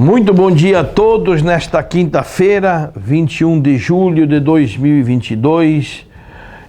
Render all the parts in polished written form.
Muito bom dia a todos nesta quinta-feira, 21 de julho de 2022.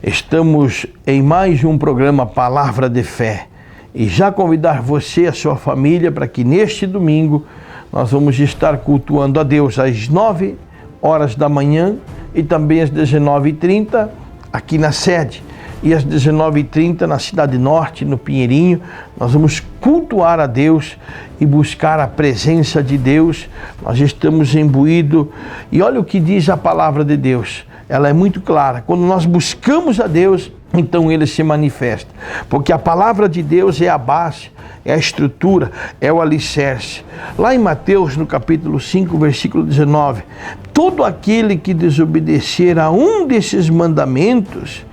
Estamos em mais um programa Palavra de Fé e já convidar você e a sua família para que neste domingo nós vamos estar cultuando a Deus às 9 horas da manhã e também às 19h30 aqui na sede. E às 19h30 na Cidade Norte, no Pinheirinho, nós vamos cultuar a Deus e buscar a presença de Deus. Nós estamos imbuídos e olha o que diz a palavra de Deus. Ela é muito clara. Quando nós buscamos a Deus, então Ele se manifesta. Porque a palavra de Deus é a base, é a estrutura, é o alicerce. Lá em Mateus, no capítulo 5, versículo 19, todo aquele que desobedecer a um desses mandamentos,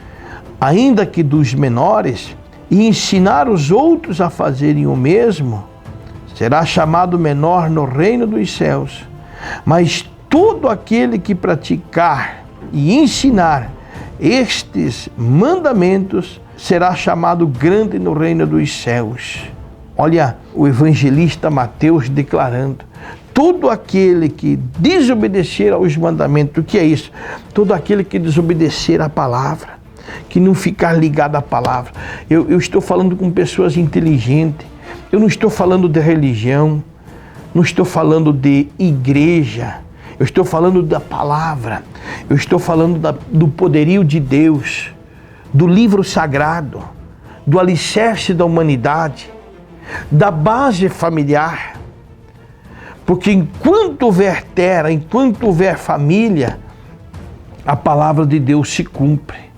ainda que dos menores, e ensinar os outros a fazerem o mesmo, será chamado menor no reino dos céus. Mas todo aquele que praticar e ensinar estes mandamentos será chamado grande no reino dos céus. Olha o evangelista Mateus declarando: todo aquele que desobedecer aos mandamentos, o que é isso? Todo aquele que desobedecer à palavra, que não ficar ligado à palavra. Eu estou falando com pessoas inteligentes, eu não estou falando de religião, não estou falando de igreja, eu estou falando da palavra, eu estou falando do poderio de Deus, do livro sagrado, do alicerce da humanidade, da base familiar. Porque enquanto houver terra, enquanto houver família, a palavra de Deus se cumpre.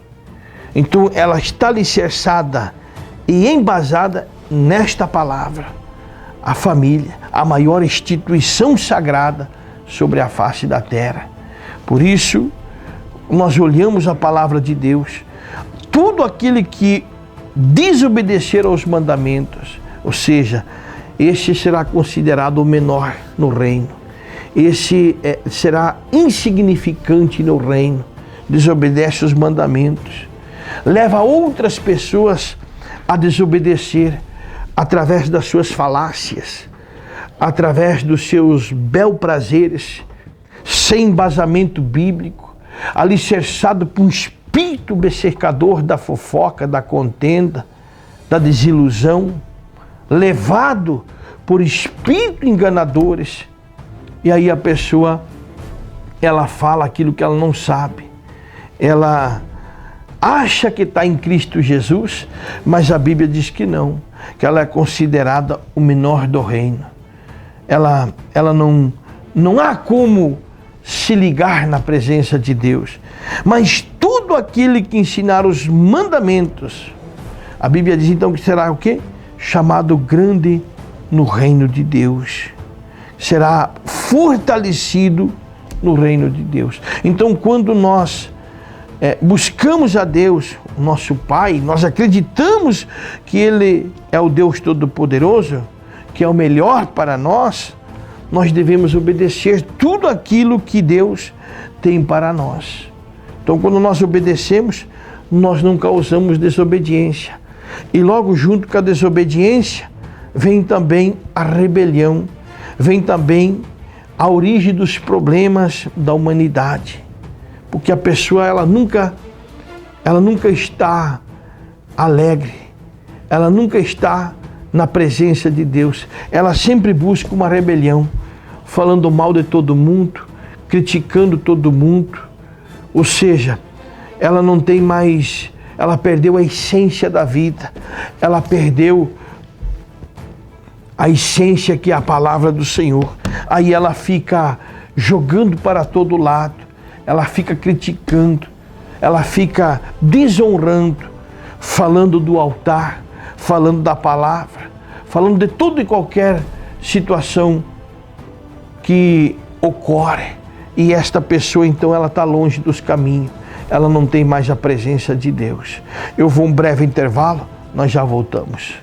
Então ela está alicerçada e embasada nesta palavra. A família, a maior instituição sagrada sobre a face da terra. Por isso, nós olhamos a palavra de Deus. Tudo aquele que desobedecer aos mandamentos, ou seja, este será considerado o menor no reino. Esse será insignificante no reino. Desobedece os mandamentos. Leva outras pessoas a desobedecer através das suas falácias, através dos seus bel-prazeres, sem embasamento bíblico, alicerçado por um espírito bercercador da fofoca, da contenda, da desilusão, levado por espíritos enganadores. E aí a pessoa, ela fala aquilo que ela não sabe. Ela acha que está em Cristo Jesus, mas a Bíblia diz que não, que ela é considerada o menor do reino. Ela não há como se ligar na presença de Deus. Mas tudo aquele que ensinar os mandamentos, a Bíblia diz então que será o quê? Chamado grande no reino de Deus. Será fortalecido no reino de Deus. Então quando nós buscamos a Deus, o nosso Pai, nós acreditamos que Ele é o Deus Todo-Poderoso, que é o melhor para nós, nós devemos obedecer tudo aquilo que Deus tem para nós. Então, quando nós obedecemos, nós não causamos desobediência. E logo junto com a desobediência, vem também a rebelião, vem também a origem dos problemas da humanidade. Porque a pessoa, ela nunca está alegre, ela nunca está na presença de Deus. Ela sempre busca uma rebelião, falando mal de todo mundo, criticando todo mundo. Ou seja, ela não tem mais, ela perdeu a essência da vida, ela perdeu a essência que é a palavra do Senhor. Aí ela fica jogando para todo lado. Ela fica criticando, ela fica desonrando, falando do altar, falando da palavra, falando de toda e qualquer situação que ocorre. E esta pessoa, então, ela está longe dos caminhos, ela não tem mais a presença de Deus. Eu vou um breve intervalo, nós já voltamos.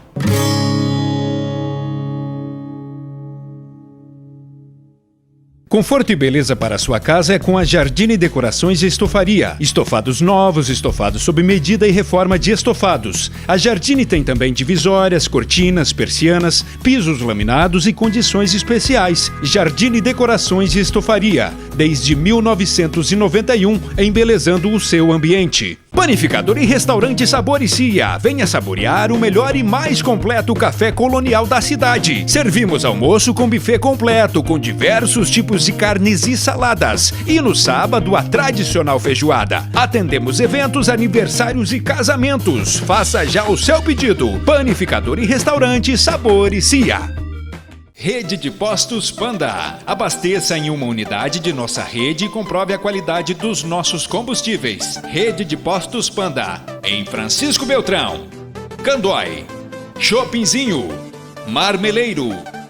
Conforto e beleza para sua casa é com a Jardine Decorações e Estofaria. Estofados novos, estofados sob medida e reforma de estofados. A Jardine tem também divisórias, cortinas, persianas, pisos laminados e condições especiais. Jardine Decorações e Estofaria, desde 1991, embelezando o seu ambiente. Panificador e Restaurante Sabor e Cia. Venha saborear o melhor e mais completo café colonial da cidade. Servimos almoço com buffet completo, com diversos tipos de carnes e saladas. E no sábado, a tradicional feijoada. Atendemos eventos, aniversários e casamentos. Faça já o seu pedido. Panificador e Restaurante Sabor e Cia. Rede de Postos Panda. Abasteça em uma unidade de nossa rede e comprove a qualidade dos nossos combustíveis. Rede de Postos Panda. Em Francisco Beltrão, Candói, Chopinzinho, Marmeleiro,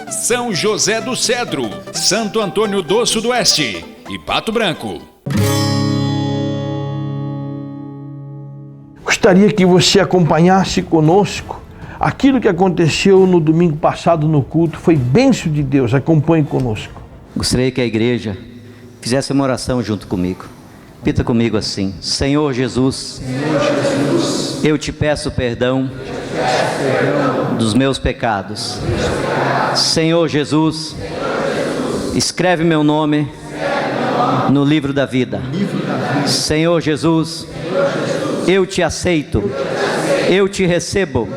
São José do Cedro, Santo Antônio do Sudoeste e Pato Branco. Gostaria que você acompanhasse conosco aquilo que aconteceu no domingo passado no culto. Foi bênção de Deus. Acompanhe conosco. Gostaria que a igreja fizesse uma oração junto comigo. Repita comigo assim: Senhor Jesus, eu te peço perdão dos meus pecados. Senhor Jesus, escreve meu nome no livro da vida. Senhor Jesus, eu te aceito, eu te recebo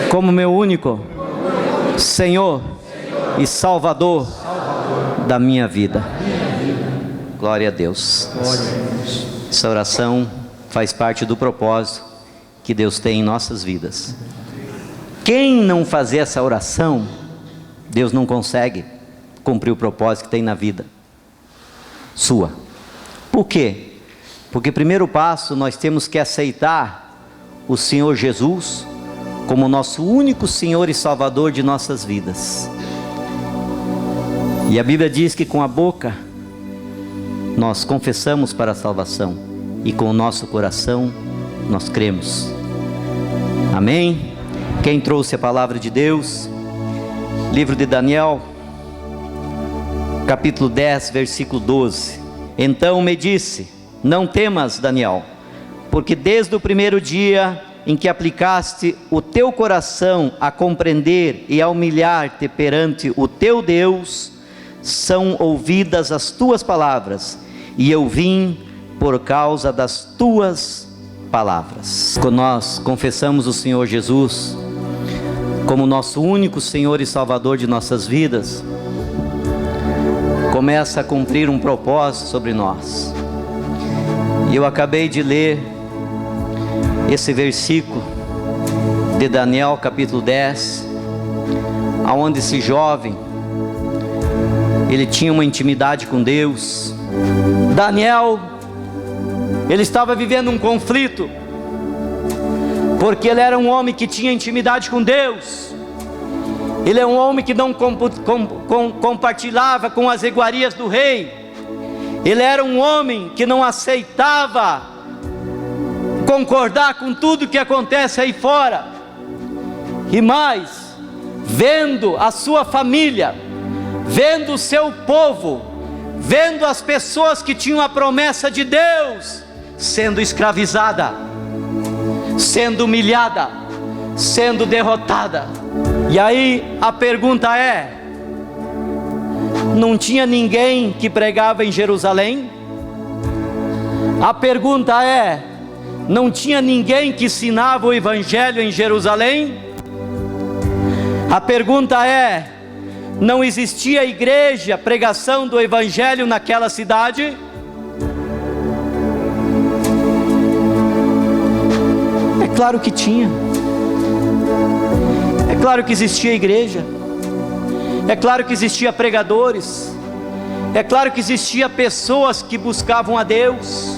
como meu único Senhor e Salvador da minha vida. Glória a Deus. Essa oração faz parte do propósito que Deus tem em nossas vidas. Quem não fazer essa oração, Deus não consegue cumprir o propósito que tem na vida sua. Por quê? Porque primeiro passo, nós temos que aceitar o Senhor Jesus como nosso único Senhor e Salvador de nossas vidas. E a Bíblia diz que com a boca nós confessamos para a salvação e com o nosso coração nós cremos. Amém? Quem trouxe a palavra de Deus? Livro de Daniel, capítulo 10, versículo 12. Então me disse: não temas, Daniel, porque desde o primeiro dia em que aplicaste o teu coração a compreender e a humilhar-te perante o teu Deus, são ouvidas as tuas palavras, e eu vim por causa das tuas palavras. Quando nós confessamos o Senhor Jesus como nosso único Senhor e Salvador de nossas vidas, começa a cumprir um propósito sobre nós. E eu acabei de ler esse versículo de Daniel capítulo 10, aonde esse jovem, ele tinha uma intimidade com Deus. Daniel, ele estava vivendo um conflito, porque ele era um homem que tinha intimidade com Deus. Ele é um homem que não compartilhava com as iguarias do rei. Ele era um homem que não aceitava concordar com tudo que acontece aí fora. E mais, vendo a sua família, vendo o seu povo, vendo as pessoas que tinham a promessa de Deus sendo escravizada, sendo humilhada, sendo derrotada. E aí a pergunta é: não tinha ninguém que pregava em Jerusalém? A pergunta é: não tinha ninguém que ensinava o Evangelho em Jerusalém? A pergunta é: não existia igreja, pregação do Evangelho naquela cidade? É claro que tinha. É claro que existia igreja. É claro que existia pregadores. É claro que existia pessoas que buscavam a Deus.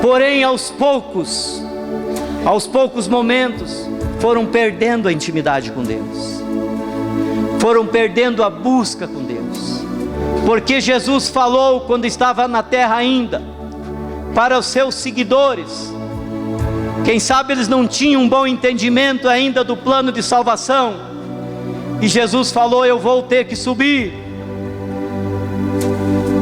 Porém, aos poucos momentos, foram perdendo a intimidade com Deus, foram perdendo a busca com Deus, porque Jesus falou quando estava na terra ainda, para os seus seguidores. Quem sabe eles não tinham um bom entendimento ainda do plano de salvação, e Jesus falou: eu vou ter que subir,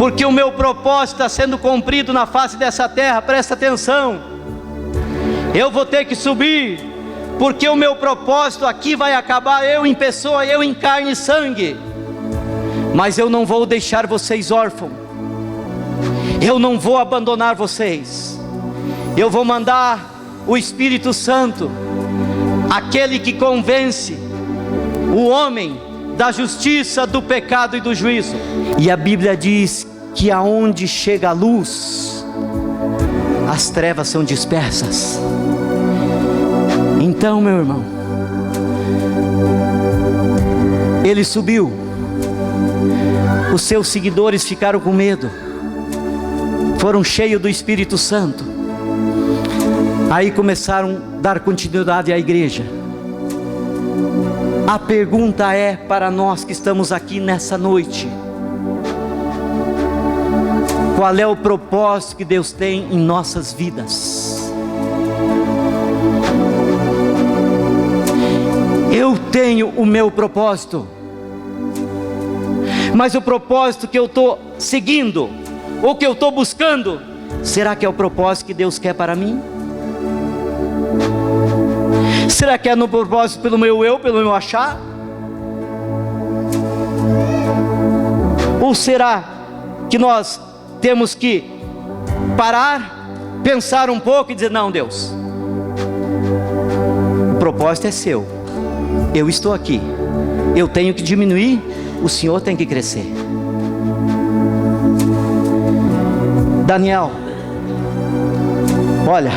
porque o meu propósito está sendo cumprido na face dessa terra. Presta atenção, eu vou ter que subir, porque o meu propósito aqui vai acabar, eu em pessoa, eu em carne e sangue. Mas eu não vou deixar vocês órfãos, eu não vou abandonar vocês. Eu vou mandar o Espírito Santo, aquele que convence o homem da justiça, do pecado e do juízo. E a Bíblia diz que aonde chega a luz, as trevas são dispersas. Então, meu irmão, ele subiu, os seus seguidores ficaram com medo, foram cheios do Espírito Santo. Aí começaram a dar continuidade à igreja. A pergunta é para nós que estamos aqui nessa noite: qual é o propósito que Deus tem em nossas vidas? Eu tenho o meu propósito, mas o propósito que eu estou seguindo, ou que eu estou buscando, será que é o propósito que Deus quer para mim? Será que é no propósito pelo meu eu, pelo meu achar? Ou será que nós temos que parar, pensar um pouco e dizer: não, Deus, o propósito é seu, eu estou aqui, eu tenho que diminuir, o Senhor tem que crescer. Daniel, olha,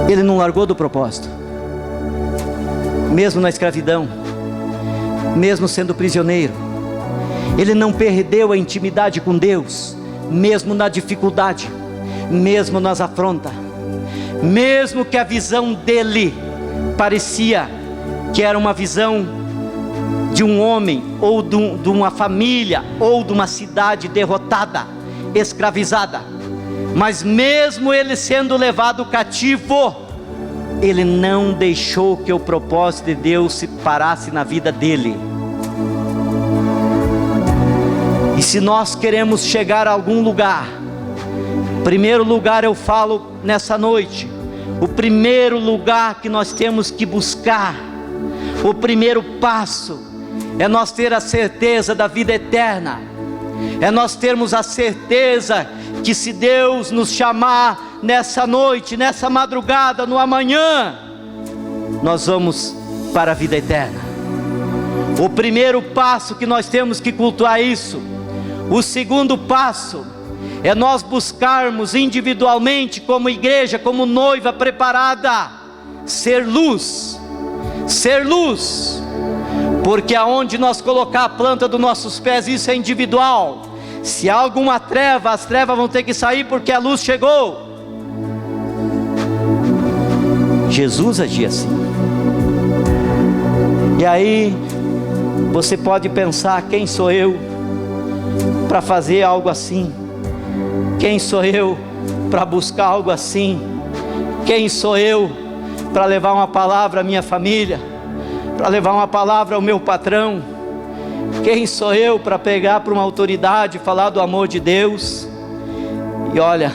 ele não largou do propósito, mesmo na escravidão, mesmo sendo prisioneiro. Ele não perdeu a intimidade com Deus, mesmo na dificuldade, mesmo nas afrontas, mesmo que a visão dele parecia que era uma visão de um homem, ou de uma família, ou de uma cidade derrotada, escravizada. Mas mesmo ele sendo levado cativo, ele não deixou que o propósito de Deus se parasse na vida dele. E se nós queremos chegar a algum lugar, primeiro lugar eu falo nessa noite, o primeiro lugar que nós temos que buscar, o primeiro passo, é nós ter a certeza da vida eterna, é nós termos a certeza que se Deus nos chamar nessa noite, nessa madrugada, no amanhã, nós vamos para a vida eterna. O primeiro passo que nós temos que cultuar isso. O segundo passo é nós buscarmos individualmente, como igreja, como noiva preparada, ser luz, porque aonde nós colocar a planta dos nossos pés, isso é individual. Se há alguma treva, as trevas vão ter que sair, porque a luz chegou. Jesus agia assim. E aí você pode pensar: quem sou eu para fazer algo assim? Quem sou eu para buscar algo assim? Quem sou eu para levar uma palavra à minha família, para levar uma palavra ao meu patrão? Quem sou eu para pegar para uma autoridade e falar do amor de Deus? E olha,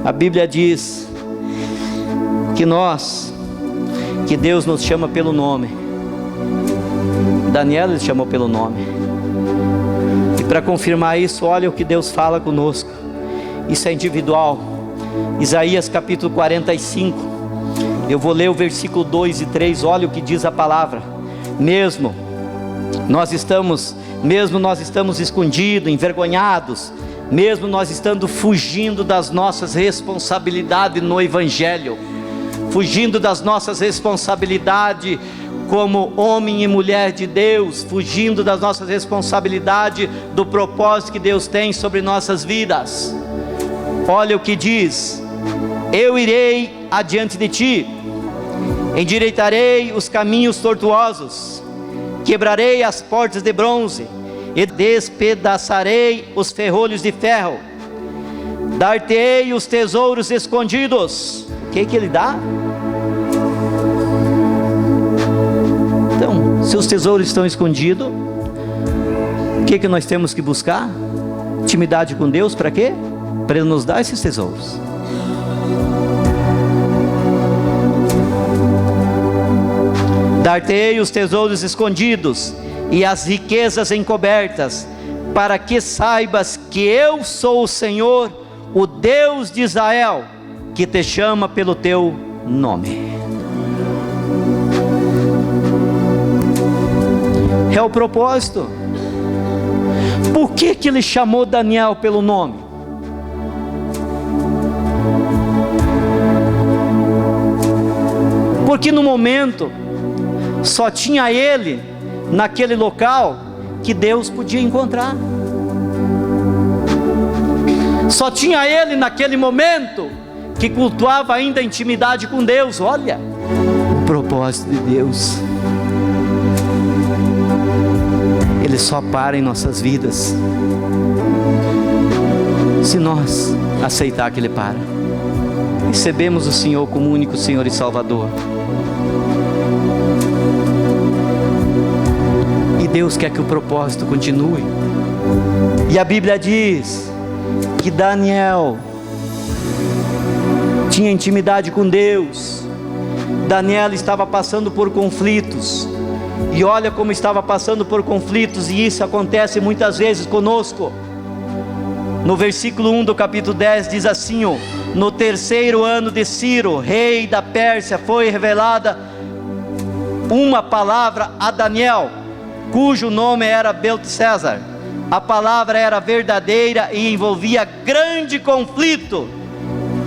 a Bíblia diz que Deus nos chama pelo nome. Daniel ele chamou pelo nome. E para confirmar isso, olha o que Deus fala conosco. Isso é individual. Isaías capítulo 45. Eu vou ler o versículo 2 e 3. Olha o que diz a palavra. Mesmo nós estamos escondidos, envergonhados, mesmo nós estando fugindo das nossas responsabilidades no Evangelho, fugindo das nossas responsabilidades como homem e mulher de Deus, fugindo das nossas responsabilidades do propósito que Deus tem sobre nossas vidas. Olha o que diz: eu irei adiante de ti, endireitarei os caminhos tortuosos, quebrarei as portas de bronze e despedaçarei os ferrolhos de ferro, dar-te-ei os tesouros escondidos. O que ele dá? Então, se os tesouros estão escondidos, O que nós temos que buscar? Intimidade com Deus, para quê? Para Ele nos dar esses tesouros. Dar-te-ei os tesouros escondidos e as riquezas encobertas, para que saibas que eu sou o Senhor, o Deus de Israel, que te chama pelo teu nome. É o propósito. Por que ele chamou Daniel pelo nome? Porque no momento só tinha ele naquele local que Deus podia encontrar. Só tinha ele naquele momento que cultuava ainda a intimidade com Deus. Olha o propósito de Deus. Ele só para em nossas vidas se nós aceitar que Ele para. Recebemos o Senhor como único Senhor e Salvador. E Deus quer que o propósito continue. E a Bíblia diz que Daniel tinha intimidade com Deus. Daniel estava passando por conflitos. E olha como estava passando por conflitos, e isso acontece muitas vezes conosco. No versículo 1 do capítulo 10 diz assim: no terceiro ano de Ciro, rei da Pérsia, foi revelada uma palavra a Daniel, cujo nome era Beltesazar. A palavra era verdadeira e envolvia grande conflito,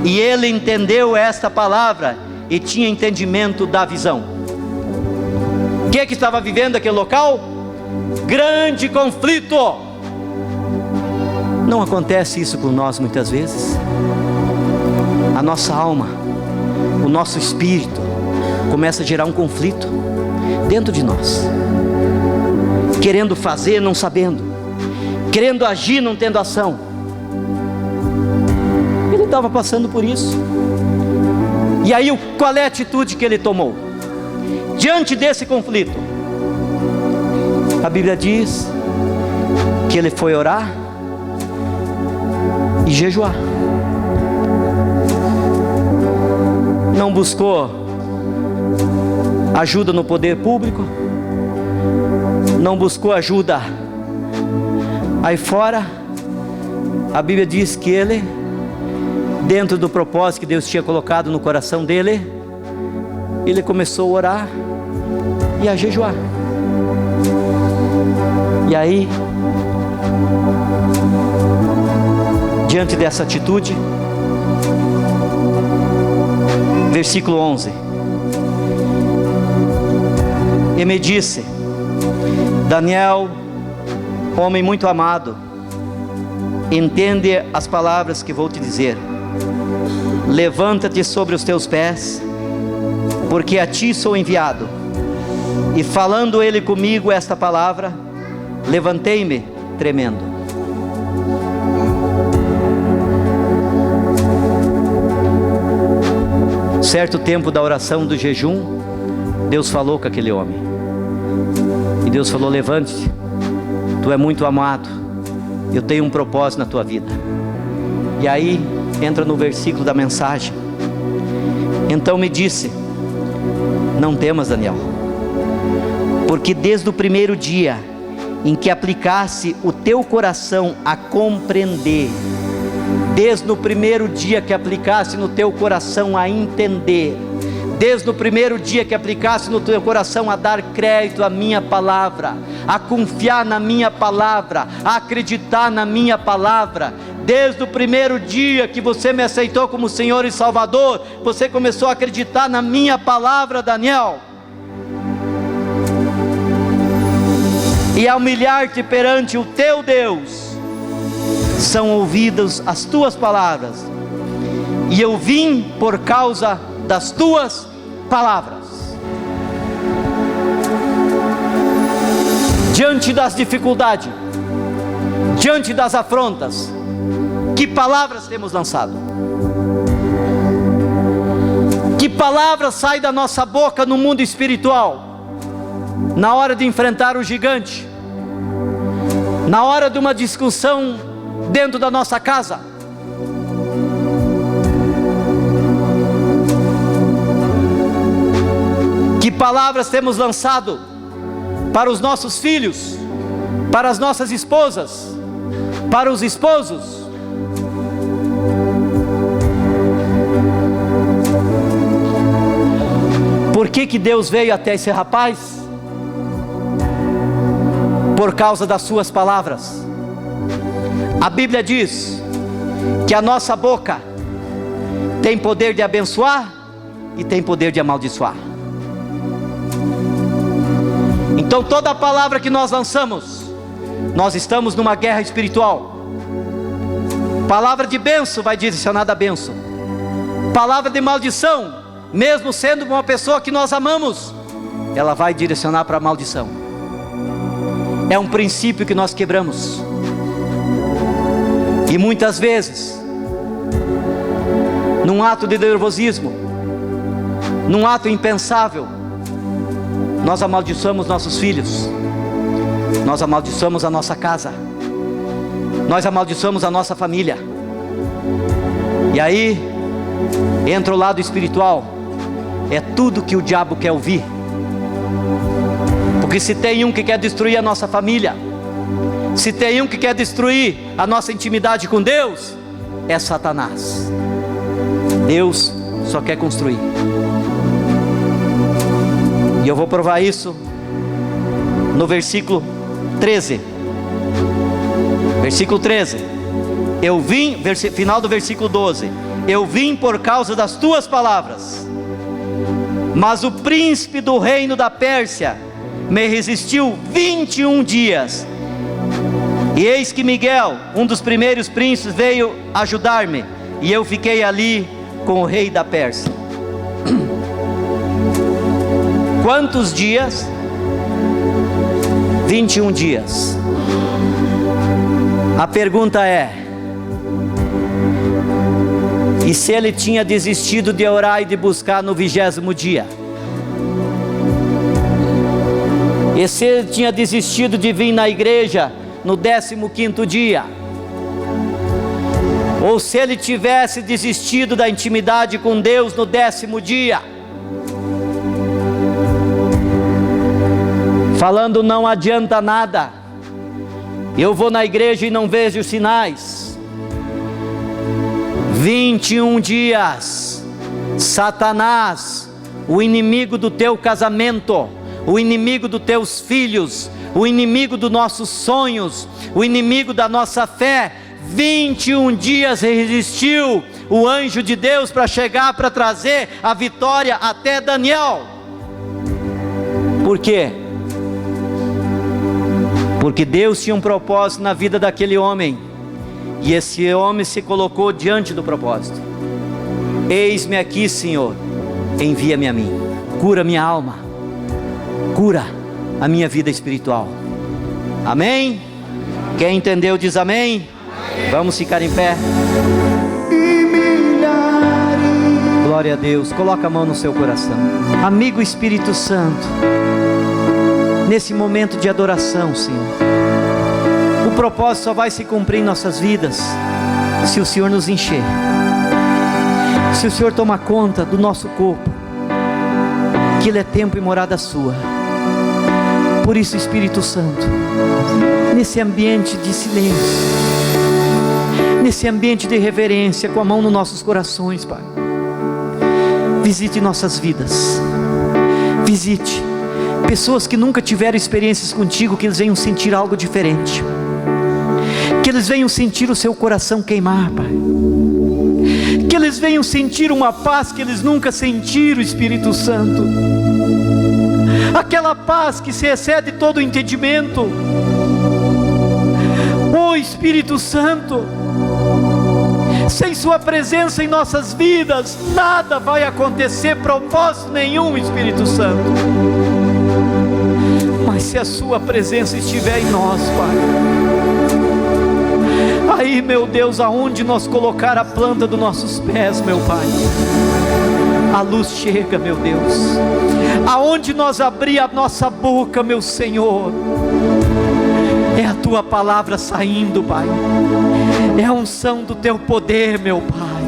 e ele entendeu esta palavra e tinha entendimento da visão. O que estava vivendo aquele local? Grande conflito. Não acontece isso com nós muitas vezes? A nossa alma, o nosso espírito começa a gerar um conflito dentro de nós, querendo fazer, não sabendo, querendo agir, não tendo ação. Ele estava passando por isso. E aí, qual é a atitude que ele tomou diante desse conflito? A Bíblia diz que ele foi orar e jejuar. Não buscou ajuda no poder público, não buscou ajuda aí fora. A Bíblia diz que ele, dentro do propósito que Deus tinha colocado no coração dele, ele começou a orar e a jejuar. E aí, diante dessa atitude, versículo 11: e me disse: Daniel, homem muito amado, entende as palavras que vou te dizer. Levanta-te sobre os teus pés, porque a ti sou enviado. E falando ele comigo esta palavra, levantei-me tremendo. Certo tempo da oração do jejum, Deus falou com aquele homem. E Deus falou: levante-te, tu é muito amado, eu tenho um propósito na tua vida. E aí entra no versículo da mensagem: então me disse: não temas, Daniel, porque desde o primeiro dia em que aplicasse o teu coração a compreender, desde o primeiro dia que aplicasse no teu coração a entender, desde o primeiro dia que aplicasse no teu coração a dar crédito à minha palavra, a confiar na minha palavra, a acreditar na minha palavra, desde o primeiro dia que você me aceitou como Senhor e Salvador, você começou a acreditar na minha palavra, Daniel. E a humilhar-te perante o teu Deus, são ouvidas as tuas palavras, e eu vim por causa das tuas palavras. Diante das dificuldades, diante das afrontas, que palavras temos lançado? Que palavras saem da nossa boca no mundo espiritual, na hora de enfrentar o gigante, na hora de uma discussão dentro da nossa casa, que palavras temos lançado para os nossos filhos, para as nossas esposas, para os esposos? Por que Deus veio até esse rapaz? Por causa das suas palavras. A Bíblia diz que a nossa boca tem poder de abençoar e tem poder de amaldiçoar. Então toda palavra que nós lançamos, nós estamos numa guerra espiritual. Palavra de bênção vai direcionar a bênção. Palavra de maldição, mesmo sendo uma pessoa que nós amamos, ela vai direcionar para a maldição. É um princípio que nós quebramos. E muitas vezes, num ato de nervosismo, num ato impensável, nós amaldiçoamos nossos filhos, nós amaldiçoamos a nossa casa, nós amaldiçoamos a nossa família. E aí entra o lado espiritual. É tudo que o diabo quer ouvir. Porque se tem um que quer destruir a nossa família, se tem um que quer destruir a nossa intimidade com Deus, é Satanás. Deus só quer construir. E eu vou provar isso no versículo 13. Versículo 13. Eu vim, final do versículo 12. Eu vim por causa das tuas palavras, mas o príncipe do reino da Pérsia me resistiu 21 dias. E eis que Miguel, um dos primeiros príncipes, veio ajudar-me, e eu fiquei ali com o rei da Pérsia. Quantos dias? 21 dias. A pergunta é: e se ele tinha desistido de orar e de buscar no 20º dia? E se ele tinha desistido de vir na igreja no 15º dia? Ou se ele tivesse desistido da intimidade com Deus no 10º dia? Falando não adianta nada, eu vou na igreja e não vejo sinais. 21 dias, Satanás, o inimigo do teu casamento, o inimigo dos teus filhos, o inimigo dos nossos sonhos, o inimigo da nossa fé, 21 dias resistiu o anjo de Deus para chegar, para trazer a vitória até Daniel. Por quê? Porque Deus tinha um propósito na vida daquele homem, e esse homem se colocou diante do propósito. Eis-me aqui, Senhor, envia-me a mim, cura minha alma, cura a minha vida espiritual. Amém? Quem entendeu diz amém. Vamos ficar em pé. Glória a Deus. Coloca a mão no seu coração. Amigo Espírito Santo, nesse momento de adoração, Senhor, o propósito só vai se cumprir em nossas vidas se o Senhor nos encher, se o Senhor tomar conta do nosso corpo, que Ele é templo e morada sua. Por isso, Espírito Santo, nesse ambiente de silêncio, nesse ambiente de reverência, com a mão nos nossos corações, Pai, visite nossas vidas, visite pessoas que nunca tiveram experiências contigo, que eles venham sentir algo diferente, que eles venham sentir o seu coração queimar, Pai, que eles venham sentir uma paz que eles nunca sentiram, Espírito Santo, aquela paz que se excede todo o entendimento. Oh Espírito Santo, sem sua presença em nossas vidas, nada vai acontecer, propósito nenhum, Espírito Santo. Mas se a sua presença estiver em nós, Pai, aí, meu Deus, aonde nós colocar a planta dos nossos pés, meu Pai, a luz chega, meu Deus. Aonde nós abrir a nossa boca, meu Senhor, É a tua palavra saindo, Pai. É a unção do teu poder, meu Pai.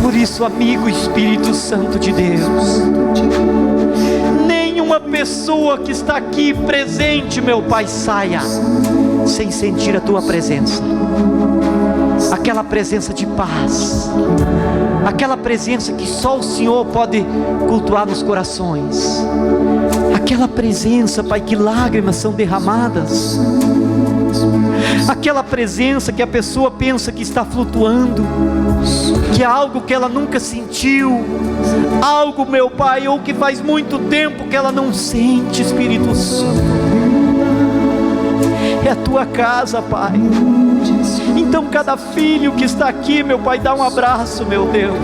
Por isso, amigo Espírito Santo de Deus, nenhuma pessoa que está aqui presente, meu Pai, saia sem sentir a tua presença. Aquela presença de paz, aquela presença que só o Senhor pode cultuar nos corações, aquela presença, Pai, que lágrimas são derramadas, aquela presença que a pessoa pensa que está flutuando, que é algo que ela nunca sentiu, algo, meu Pai, ou que faz muito tempo que ela não sente, Espírito Santo. É a tua casa, Pai. Então cada filho que está aqui, meu Pai, dá um abraço, meu Deus.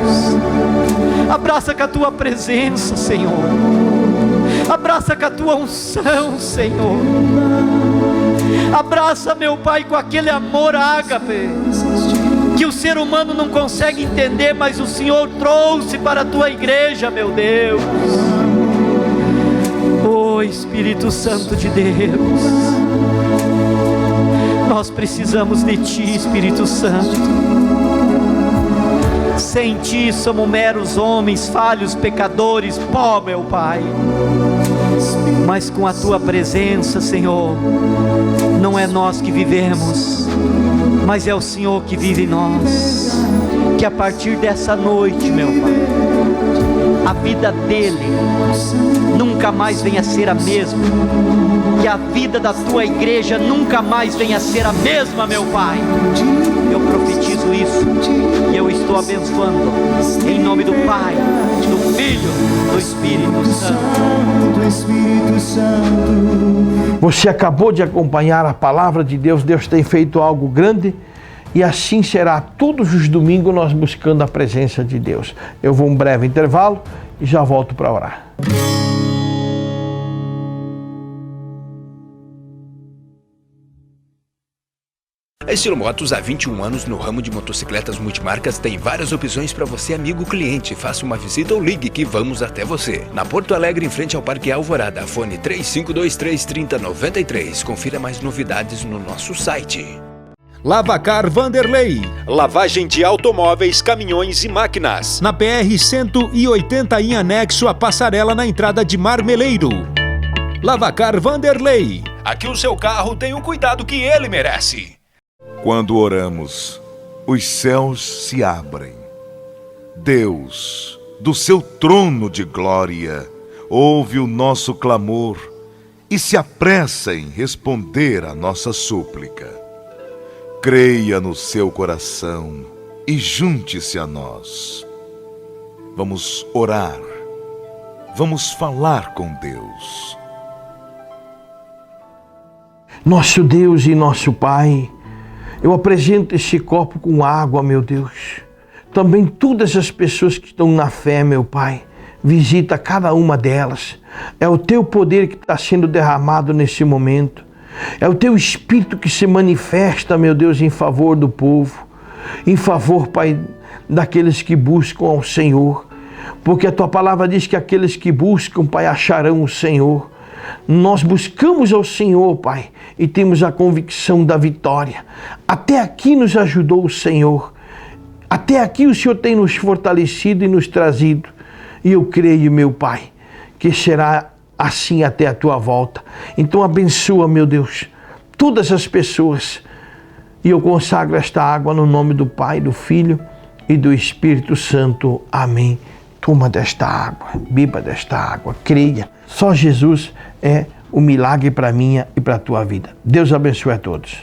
Abraça com a tua presença, Senhor. Abraça com a tua unção, Senhor. Abraça, meu Pai, com aquele amor ágape que o ser humano não consegue entender, mas o Senhor trouxe para a tua igreja, meu Deus. Oh, Espírito Santo de Deus, nós precisamos de Ti, Espírito Santo. Sem Ti somos meros homens, falhos, pecadores, pó, meu Pai. Mas com a Tua presença, Senhor, não é nós que vivemos, mas é o Senhor que vive em nós. Que a partir dessa noite, meu Pai, a vida dele nunca mais venha a ser a mesma. Que a vida da Tua igreja nunca mais venha a ser a mesma, meu Pai. Eu profetizo isso e eu estou abençoando em nome do Pai, do Filho, do Espírito Santo. Você acabou de acompanhar a palavra de Deus. Deus tem feito algo grande e assim será todos os domingos, nós buscando a presença de Deus. Eu vou um breve intervalo e já volto para orar. A Estilo Motos, há 21 anos no ramo de motocicletas multimarcas, tem várias opções para você, amigo cliente. Faça uma visita ou ligue que vamos até você. Na Porto Alegre, em frente ao Parque Alvorada, fone 3523-3093. Confira mais novidades no nosso site. Lavacar Vanderlei. Lavagem de automóveis, caminhões e máquinas. Na BR-180 em anexo à passarela na entrada de Marmeleiro. Lavacar Vanderlei. Aqui o seu carro tem o cuidado que ele merece. Quando oramos, os céus se abrem. Deus, do seu trono de glória, ouve o nosso clamor e se apressa em responder à nossa súplica. Creia no seu coração e junte-se a nós. Vamos orar. Vamos falar com Deus. Nosso Deus e nosso Pai, eu apresento este copo com água, meu Deus. Também todas as pessoas que estão na fé, meu Pai. Visita cada uma delas. É o Teu poder que está sendo derramado nesse momento. É o Teu Espírito que se manifesta, meu Deus, em favor do povo. Em favor, Pai, daqueles que buscam ao Senhor. Porque a Tua palavra diz que aqueles que buscam, Pai, acharão o Senhor. Nós buscamos ao Senhor, Pai, e temos a convicção da vitória. Até aqui nos ajudou o Senhor. Até aqui o Senhor tem nos fortalecido e nos trazido. E eu creio, meu Pai, que será assim até a Tua volta. Então abençoa, meu Deus, todas as pessoas. E eu consagro esta água no nome do Pai, do Filho e do Espírito Santo. Amém. Toma desta água, beba desta água, creia. Só Jesus é o milagre para a minha e para a tua vida. Deus abençoe a todos.